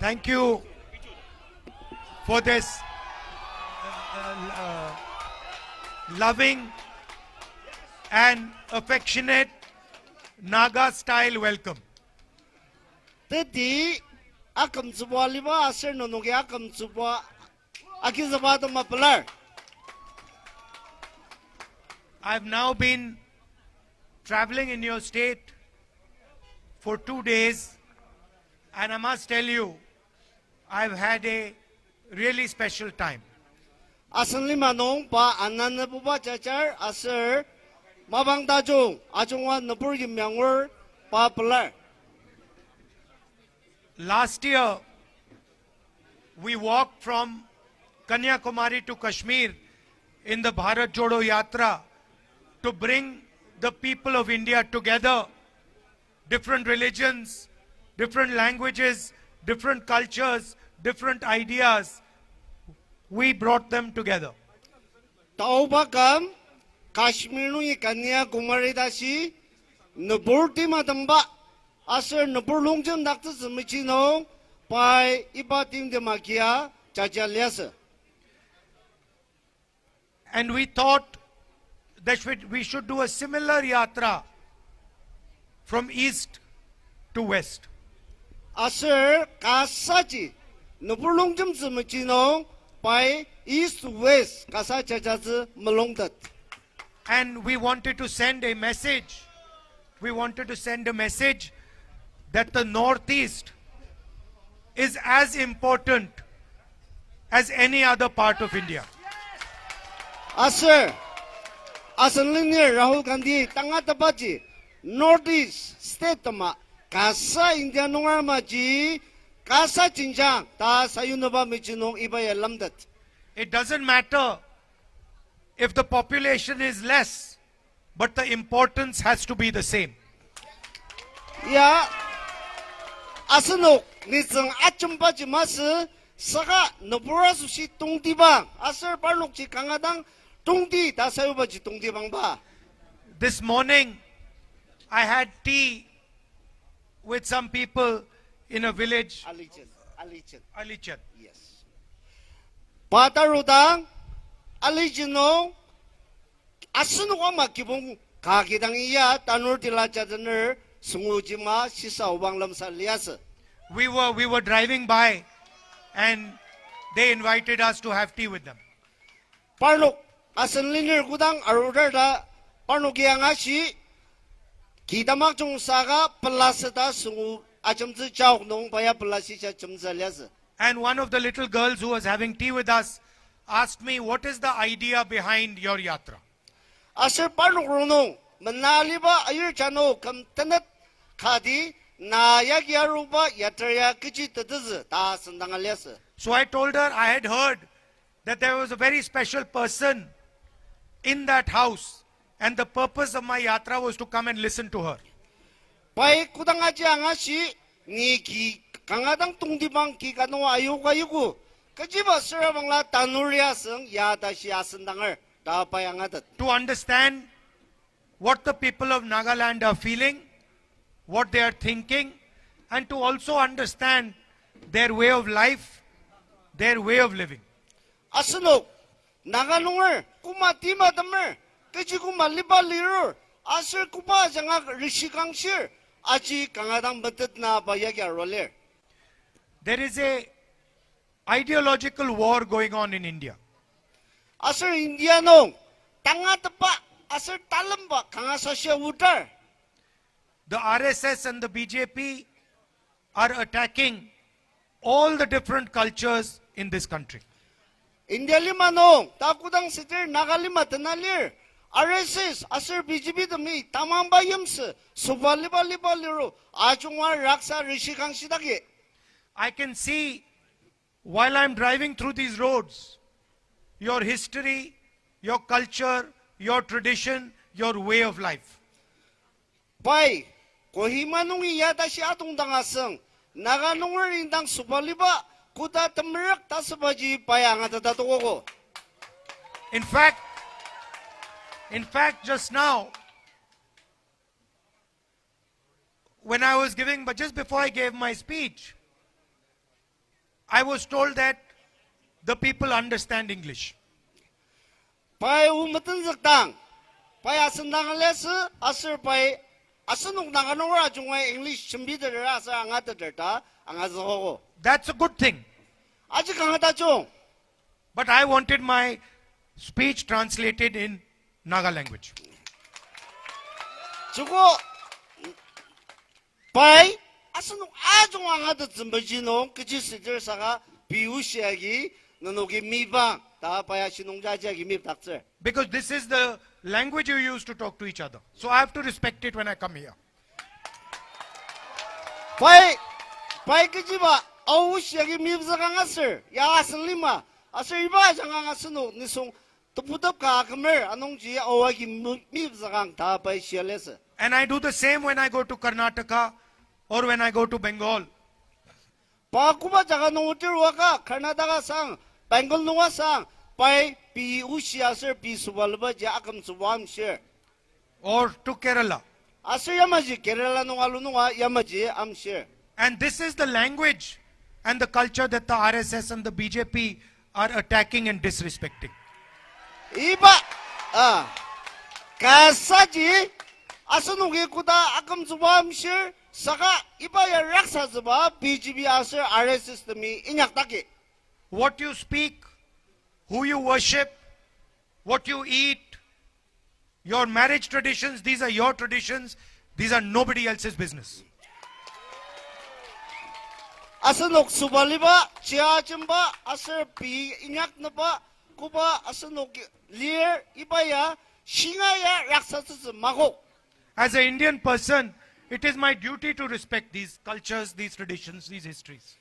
Thank you for this loving and affectionate Naga style welcome. Tadi akam subwa liba aser nonoge akam subwa akizaba to mapelar. I've now been traveling in your state for 2 days, and I must tell you, I've had a really special time. Asan lima nong pa anan na buba chachar aser mabang dajong ajongwa napur yimyangwer pa pelar. Last year, we walked from Kanyakumari to Kashmir in the Bharat Jodo Yatra to bring the people of India together, different religions, different languages, different cultures, different ideas. We brought them together. Taubakam Kashmir nu Kanya Kumari dasi naburti matamba aser nabur longjam nakta semichino pai ibatim de makia chachaliasa. And we thought that we should do a similar yatra from east to west. Aser kasaji nabur longjam semichino pai east to west kasa chachaz melongdat. And we wanted to send a message. We wanted to send a message that the Northeast is as important as any other part of India. Aser, asanlinir Rahul Gandhi tanga tapaji Northeast state ma kasa India nongar maji kasa cinjang ta sayunaba michinong iba lamdat. It doesn't matter if the population is less, but the importance has to be the same. Ya, asanok nisang achumpaji mas saka nabura sushi tungtibang aser parlok chi kangadang tungti ta sayubaji tungtibang ba. This morning, I had tea with some people in a village, Alichan. Yes. Patarudang Aligino Asunwa makibong kakidang iya tanur tilachaner sungujima sisa ubang lamsa liasa. We were driving by, and they invited us to have tea with them. Parlok asanlinir gudang arudada parnokiangashi kidamak chung saga pelasata sungu achamzi chawk nong paya pelasisha chamza liasa. And one of the little girls who was having tea with us asked me, what is the idea behind your yatra? Aser parlok runong menaliba ayur chano kam tanat khadi na yagyaruba yatraya kichi tadaz ta sandanga liasa. So I told her I had heard that there was a very special person in that house, and the purpose of my yatra was to come and listen to her. Pai kudangaji angashi ni ki kangadang tungdibang ki kano ayuga yugu kajiba serabangla tanuria seng yada siya sandangar da payangadat. To understand what the people of Nagaland are feeling, what they are thinking, and to also understand their way of life, their way of living. Asanok nagalungar kumatima damer kaji kumaliba lirur aser kupa janga rishikangsir aji kangadang batat na bayagya roller. There is a ideological war going on in India. Aser India no tanga tepa aser talamba kanga sasya utar. The RSS and the BJP are attacking all the different cultures in this country. India lima no takudang sitir nagalima tenalir RSS aser BJP demi tamam bayams subaliba liba liru ajungwa raksa rishikang sidagi. I can see while I'm driving through these roads, your history, your culture, your tradition, your way of life. Pai kohima nungi yada si atong dangaseng naganungar indang subaliba kuda temerak tasabaji payanga tatatuko. In fact, just now, when I was giving, but just before I gave my speech, I was told that the people understand English. pai umatan zakdang pai asendang les asir pai asenuk nanganora jungwa English chimbi de asa angata derta angazo. That's a good thing. 아직 강하다 좀. But I wanted my speech translated in Naga language. 저거 pai asenuk 아중 angata 즈mb지노 그지 시절사가 비우시하기 너노기 미방 다 봐야 신농자지하기 미박절. Because this is the language you use to talk to each other. So I have to respect it when I come here. pai 그지 봐. 아우시하기 미브사강았을 야슬리마 아슬 이바 장강았으노 니송 또부답가 그mer 안농지 아와기 미브사강 다 pai 시알레스. And I do the same when I go to Karnataka or when I go to Bengal. 바쿠바 자가 농우들와가 카나다가상 뱅골 농아상 pai 비우시아슬 비수발바지 아금수밤시 Or to Kerala. 아슬 야마지 케랄라 농알루 농아 야마지 암시. And this is the language and the culture that the RSS and the BJP are attacking and disrespecting. 이바 가사지 아스누기 구다 아금수밤시 사가 이바야 락사즈바 BJP 아슬 RSS 미 인약다기. What you speak, who you worship, what you eat, your marriage traditions, these are your traditions. These are nobody else's business. 아스녹 수발리바 지아점바 아슬 비 인약나바 구바 아스녹 리얼 이바야 싱아야 락사즈 마고. As an Indian person, it is my duty to respect these cultures, these traditions, these histories.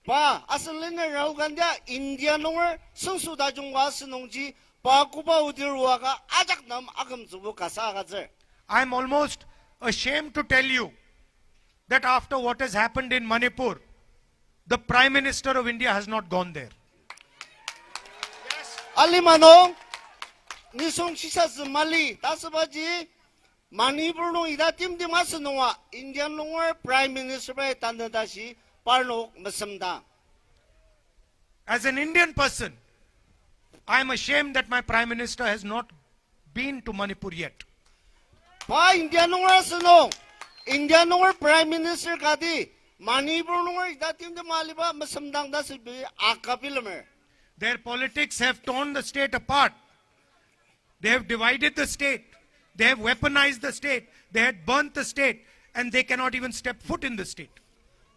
바 아슬리네 라후 간디 인디아 농을 성수다중과 아스농지 바구바 우디르와가 아작남 아금주부 가사가즈. I'm almost ashamed to tell you that after what has happened in Manipur, the Prime Minister of India has not gone there. 알리마노 니송 시사스 말리 다스바지 마니불농 이다 팀팀하스 농아 인디안 농을 프라임 미니스터에 단다시 발녹 맞습니다. As an Indian person, I am ashamed that my Prime Minister has not been to Manipur yet. 바 인디안 농을 쓰노 인디안 농을 프라임 미니스터 가디 마니불농을 이다 팀팀 말리바 맞습니다. 다시 아까빌레메. Their politics have torn the state apart. They have divided the state. They have weaponized the state. They had burnt the state. And they cannot even step foot in the state.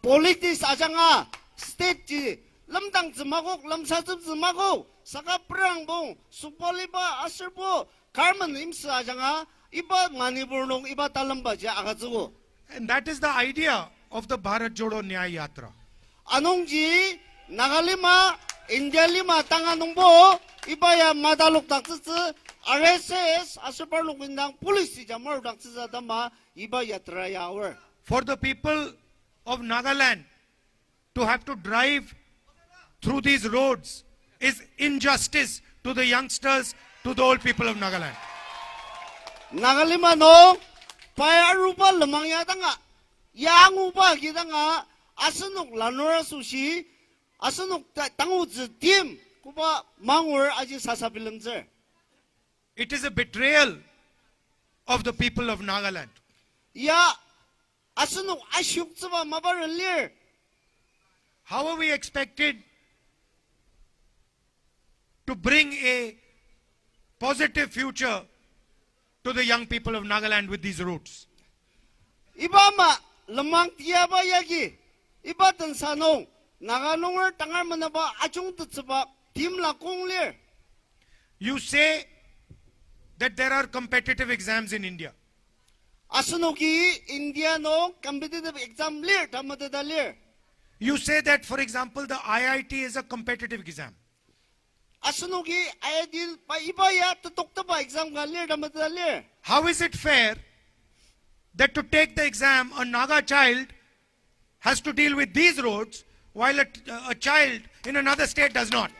폴리티스 아장아 스테이트 럼당즈마고 럼사즈마고 사가 프랑봉 수폴리바 아슬보 갈만 임스 아장아 이바 마니불농 이바 달람바지 아가즈고. And that is the idea of the Bharat Jodo Nyaya Yatra. 아농지 나갈리마 인디알리마 땅아농보 이바야 마달록 닥스스 RSS 아스팔록 빈당 폴리시자 머르 닥스자다마 이바 야트라야워. For the people of Nagaland to have to drive through these roads is injustice to the youngsters, to the old people of Nagaland. 나갈리마 농 파야루바 르망야당아 양우바 기당아 아스녹 라노라수시 아스녹 땅우즈 팀 구바 망월 아지 사사빌름즈. It is a betrayal of the people of Nagaland. 야 아스녹 아시욱즈바 마바를리. How are we expected to bring a positive future to the young people of Nagaland with these routes? 이바마 르망 티야바 야기 이바든 사농 나가농을 땅을 만나봐 아중뜨츠바 팀라 공리. You say that there are competitive exams in India. 아스녹이 인디아노 컴피티티브 exam 리 담마데달리. You say that, for example, the IIT is a competitive exam. 아스녹이 아이딜 이바야 똑똑바 exam 갈리 담마데달리. How is it fair that to take the exam, a Naga child has to deal with these roads while a child in another state does not?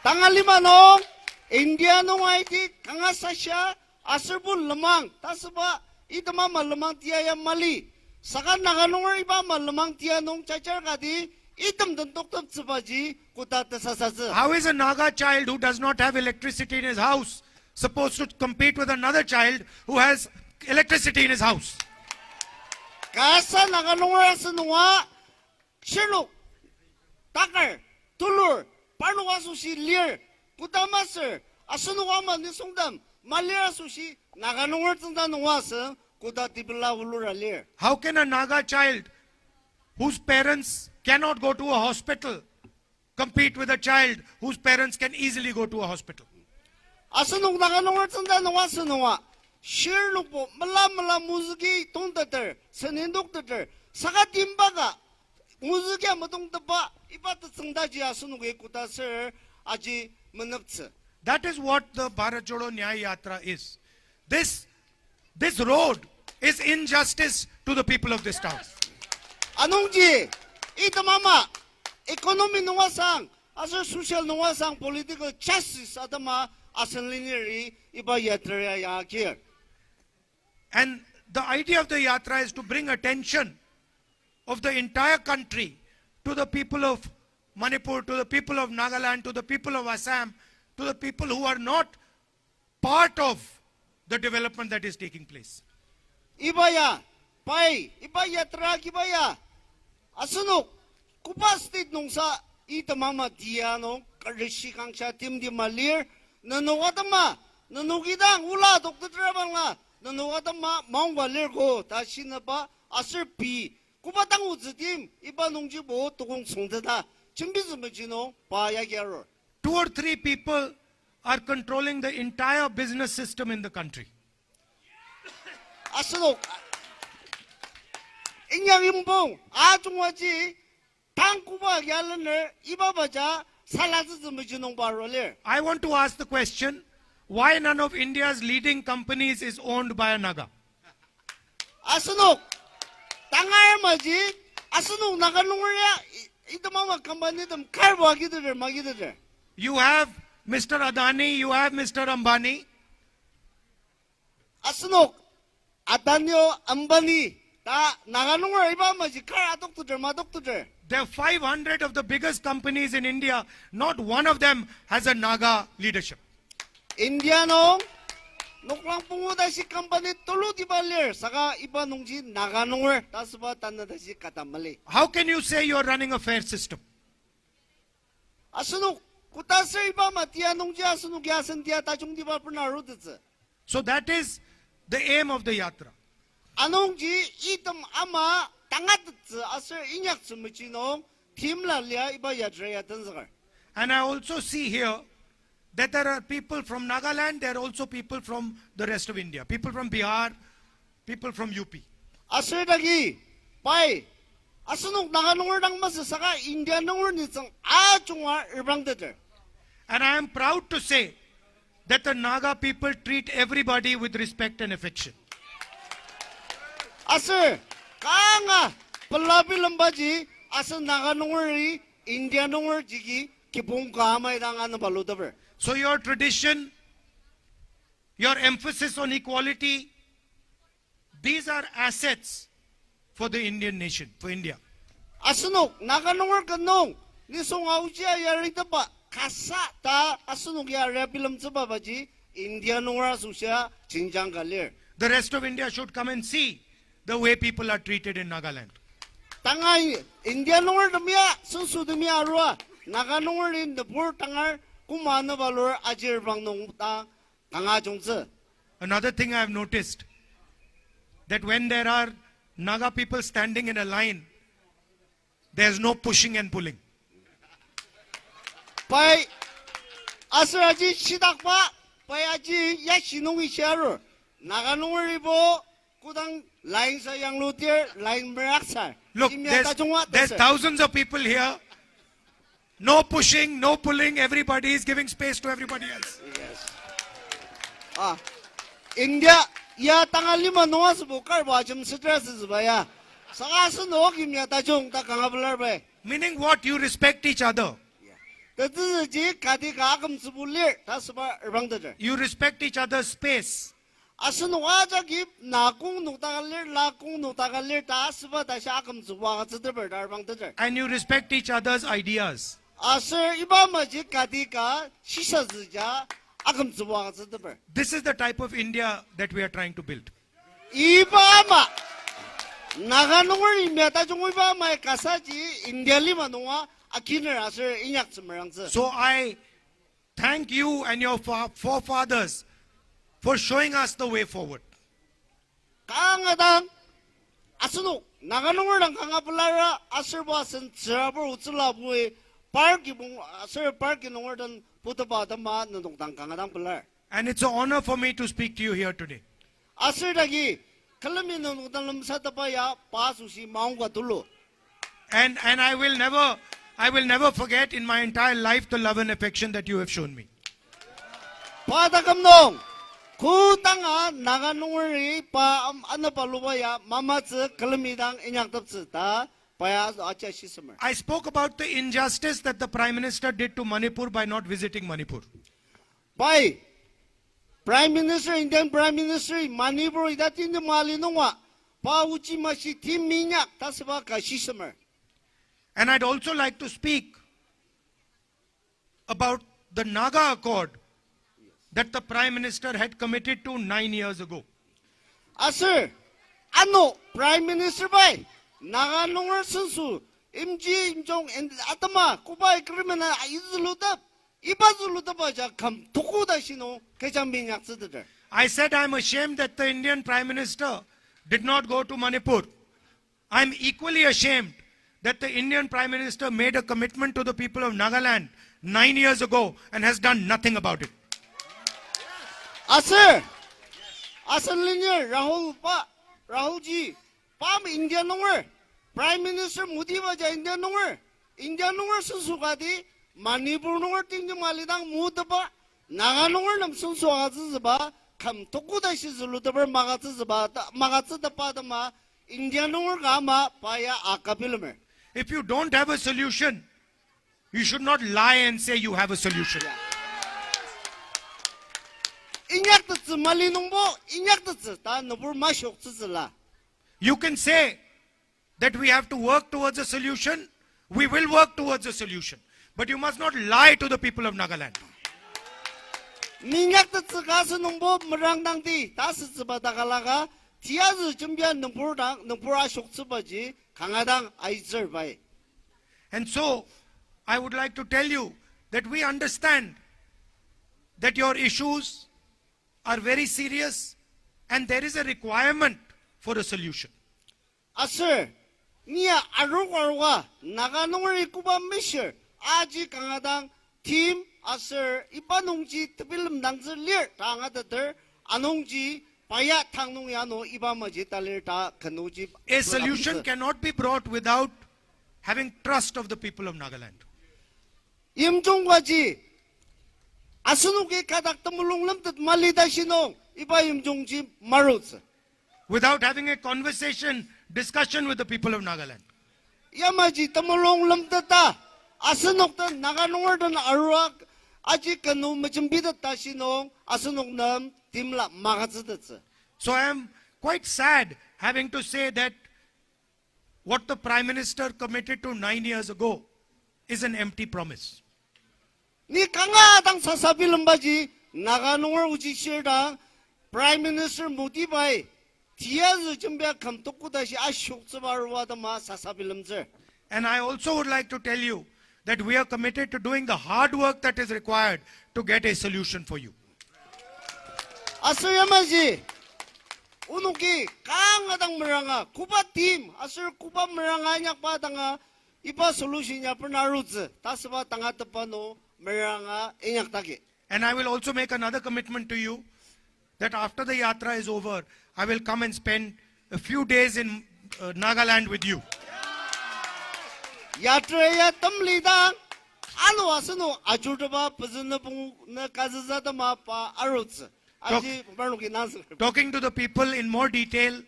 당알리마노 인디아노 아이디 강아사샤 아슬불 르망 다스바 이드마마 르망 티야야 말리 Saka naganungar iba malamang tianong chachar kadi itam dan doktor tsubaji kutata sasaza. How is a Naga child who does not have electricity in his house supposed to compete with another child who has electricity in his house? Kasa naganungar asanunga shiluk takar tulur panuwa sushi lir kutamasir asanunga man nisungdam malira sushi naganungar tanda nunga sa kutatibla ulura lir. How can a Naga child whose parents cannot go to a hospital compete with a child whose parents can easily go to a hospital? Asanung naganungar tanda nunga sanunga shirluk po mala muziki tongtater sanindoktater saka timbaga muziki amatongtapa ipata tsangdaji asanunga kutasir aji manaksa. That is what the Bharat Jodo Nyaya Yatra is. This road is injustice to the people of this town. Anongji, ita mama, economy nuwasang, asal social nuwasang, political justice atama asanlingiri iba yatra yakir. And the idea of the yatra is to bring attention of the entire country to the people of Manipur, to the people of Nagaland, to the people of Assam, to the people who are not part of the development that is taking place. Ibaya, pai, iba yatra kibaya, asunok, kupastit nung sa ita mama diano, karishi kang siya tim di malir, nanukatama, nanukitang ula doktor trabang na, nanukatama maung balir ko, tasin na ba, asir pi, kupatang uzitim, iba nung jibo, tukong sungtata, chimbizumajino, paya gyaro. 2 or 3 people are controlling the entire business system in the country. Asunok, inyang imbong, atungwaji, tangkuba yalaner, ibabaja, salazumajinong barolir. I want to ask the question, why none of India's leading companies is owned by a Naga? Asunok, tangar maji, asunok naganungarya, ito mama company them karbo agidere magidere. You have Mr. Adani, you have Mr. Ambani. Asunok, Adanyo Ambani, ta naganungar iba maji kar adoktuder madoktuder. There are 500 of the biggest companies in India. Not one of them has a Naga leadership. Indiano, nuklang punguda si company tulu di balir, saka iba nungji naganungar, tasba tanada si katamali. How can you say you are running a fair system? Asunok, kutasir iba matia nungji asunok yasan dia tajung di balpuna rudetse. So that is the aim of the yatra. Anongji itam ama tangatetse asir inyak sumichinong timla lia iba yadreya tanzagar. And I also see here that there are people from Nagaland, there are also people from the rest of India. People from Bihar, people from UP. Asir dagi, pai, asunok naganungar dang masasaka India nungar nitsang achunga irbang deter. And I am proud to say that the Naga people treat everybody with respect and affection. Asir, kanga palabi lambaji asir naganungari India nungar jigi kipung kamay dangan na baludaber. So your tradition, your emphasis on equality, these are assets for the Indian nation, for India. Asunok, naganungar kanong, nisong aujia yarita pa, kasa ta asunok yara bilam babaji, India nungar susya chinjang galir. The rest of India should come and see the way people are treated in Nagaland. Tangay, India nungar damya, susu damya arwa, naganungar in the poor tangar, kumana valor ajir bang nung ta, tanga jongse. Another thing I have noticed, that when there are Naga people standing in a line, there is no pushing and pulling. Pai, asraji shidakpa, pai aji yashinong isharu, naganungar ibo, kudang line sa yang lutier, line meraksa. Look, there's thousands of people here. No pushing, no pulling, everybody is giving space to everybody else. Yes. Ah, India, ya tangal lima noa sebukar bajam stress sebaya. Sangasun no kimya tajung tak kangabelar bay. Meaning what? You respect each other. Tadi je kadi kagam sebulir, tak sebab erbang tadi. You respect each other's space. Asun wajagi nakung nutagalir lakung nutagalir tasba dashi akam zuwa zidber darbang der. And you respect each other's ideas. Asur ibamaji kadika shisha zija akam zuwa zidber. This is the type of India that we are trying to build. Ibama naganungor imyata jung ibama kasaji India lima nunga akiner asur inyak zmerangzi. So I thank you and your forefathers for showing us the way forward. Kangadang asunu naganungor lang kangapulara asur basen zerabur utzulabui parki bung asur parki nungor dan putaba dama nung tang kangadang pular. And it's an honor for me to speak to you here today. Asur dagi kalami nung tang lamsatapa ya pasusi maungga dulu. And I will never forget in my entire life the love and affection that you have shown me. Padakamnong kutanga naganungori pa ano palubaya mamatse kalamidang inyaktabse ta paya acha shismer. I spoke about the injustice that the Prime Minister did to Manipur by not visiting Manipur. By Prime Minister, Indian Prime Minister, Manipur idatin de malinungwa pa uchi mashi tim minyak tasba ka shismer. And I'd also like to speak about the Naga Accord that the Prime Minister had committed to 9 years ago. Asir, ano Prime Minister bay naganungor sensu imji imjong atama kubay kriminal izuludap ibazuludap aja kam tukuda shino kejambing yaksidder. I said I'm ashamed that the Indian Prime Minister did not go to Manipur. I'm equally ashamed that the Indian Prime Minister made a commitment to the people of Nagaland 9 years ago and has done nothing about it. Asir, Asalinya Rahul ji, Pam Indian nungwer, Prime Minister Modi baja Indian nungwer susukadi, Manipur nungwer tinggi malidang mudaba, Naga nungwer nam susuagaziba, kam tokuda shizuludaber magatsidapa dama, Indian nungwer gama paya akapilumer. If you don't have a solution, you should not lie and say you have a solution. Inyaktatsi malinungbo, inyaktatsi ta nubur mashoktsizila. You can say that we have to work towards a solution. We will work towards a solution. But you must not lie to the people of Nagaland. Minyaktatsi kasi nungbo merangdang di, tasitziba dagalaga, tiyazi jumbiya nubur ashoktsibaji, kangadang aizerbai. And so, I would like to tell you that we understand that your issues are very serious and there is a requirement for a solution. Asir, niya arugwarwa, naganungari kuba misher, aji kangadang team, asir, ipanungji tabilam nangzir lir, tangadater, anungji, paya tangnung yano, ibamaji talir ta kanuji. A solution cannot be brought without having trust of the people of Nagaland. Imjongwaji, asunuke kadak tamulunglam tat malida sinong, iba imjongji marutsa. Without having a discussion with the people of Nagaland. Yamaji tamulunglam tata, asunok ta naganungor dan aruak, aji kanu majimbida ta sinong, asunok nam timla magatsidatsa. So I am quite sad having to say that what the Prime Minister committed to 9 years ago is an empty promise. Ni kangadang sasabilang baji, naganungor uji shirda, Prime Minister Modi bay, tiyazu jumbiya kamtukudashi ashoktsibarwada ma sasabilang zer. And I also would like to tell you that we are committed to doing the hard work that is required to get a solution for you. Asayamaji, unuki kangadang meranga, kuba team, asur kuba meranga nyak patanga, iba solution nya pernarutze, tasba tangatapano meranga inyak taki. And I will also make another commitment to you that after the yatra is over, I will come and spend a few days in Nagaland with you. Yatra ya tamlidang, anu asunu ajudaba pazunapung na kazazada mapa arutze. Talking to the people in more detail,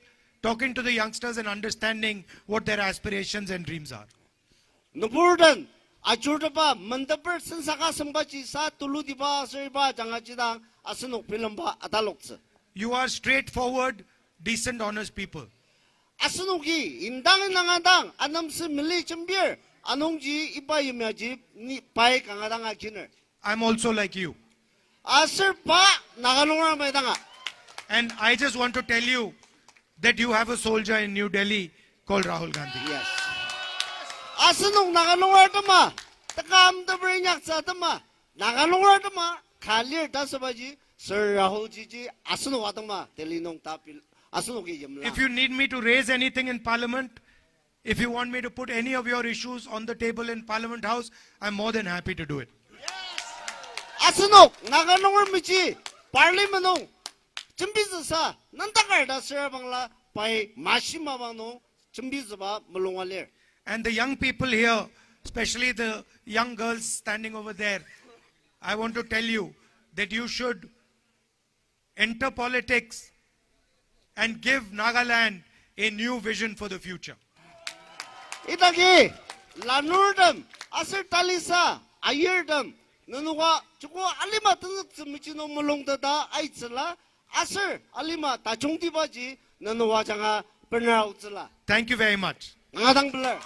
talking to the youngsters and understanding what their aspirations and dreams are. Nuburdan, ajudaba mandapur sensaka sambachi sa tuludiba seriba jangajidang asunuk pilamba atalokse. You are straightforward, decent, honest people. Asunuki indang nangadang anamse mili chambir anongji ipa yumyaji ni pai kangadang akiner. I'm also like you. Asir pa nagalunga maidanga. And I just want to tell you that you have a soldier in New Delhi called Rahul Gandhi. Yes. Asunong nagalunga tama. Takam the brinyak sa tama. Nagalunga tama. Kalir dasabaji. Sir Rahul Jiji. Asunong atama. Telinong tapil. Asunuki yamla. If you need me to raise anything in Parliament, if you want me to put any of your issues on the table in Parliament House, I'm more than happy to do it. Asunok nagalunga michi. Parliamenong. Chambisa nandakarda sir bangla pai mashima bangno. Chambisa mulungaler. And the young people here, especially the young girls standing over there, I want to tell you that you should enter politics and give Nagaland a new vision for the future. Itagi lanurdam asir talisa ayerdam nunuwa chuko alima tsumichino mulongda aitsala asir alima tachongtibaji nunuwa janga penautsala. Thank you very much. Ngadang belar.